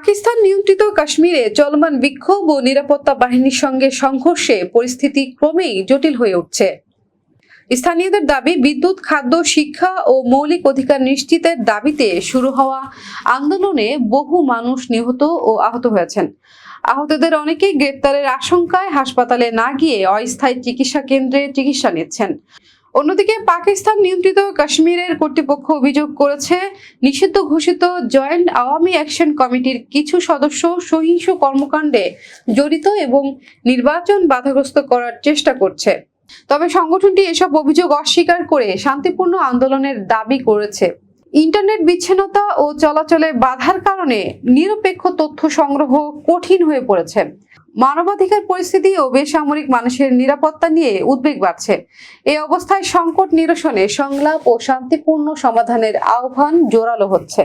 পাকিস্তান নিয়ন্ত্রিত কাশ্মীরে চলমান বিক্ষোভ ও নিরাপত্তা বাহিনীর সঙ্গে সংঘর্ষে পরিস্থিতি ক্রমেই জটিল হয়ে উঠছে। স্থানীয়দের দাবি, বিদ্যুৎ, খাদ্য, শিক্ষা ও মৌলিক অধিকার নিশ্চিতের দাবিতে শুরু হওয়া আন্দোলনে বহু মানুষ নিহত ও আহত হয়েছেন। আহতদের অনেকেই গ্রেপ্তারের আশঙ্কায় হাসপাতালে না গিয়ে অস্থায়ী চিকিৎসা কেন্দ্রে চিকিৎসা নিচ্ছেন। অন্যদিকে পাকিস্তান নিয়ন্ত্রিত কাশ্মীরের কর্তৃপক্ষ অভিযোগ করেছে, নিষিদ্ধ ঘোষিত জয়েন্ট আওয়ামী অ্যাকশন কমিটির কিছু সদস্য সহিংস কর্মকাণ্ডে জড়িত এবং নির্বাচন বাধাগ্রস্ত করার চেষ্টা করছে। তবে সংগঠনটি এসব অভিযোগ অস্বীকার করে শান্তিপূর্ণ আন্দোলনের দাবি করেছে। ইন্টারনেট বিচ্ছিন্নতা ও চলাচলে বাধার কারণে নিরপেক্ষ তথ্য সংগ্রহ কঠিন হয়ে পড়েছে। মানবাধিকার পরিস্থিতি ও বেসামরিক মানুষের নিরাপত্তা নিয়ে উদ্বেগ বাড়ছে। এই অবস্থায় সংকট নিরসনে সংলাপ ও শান্তিপূর্ণ সমাধানের আহ্বান জোরালো হচ্ছে।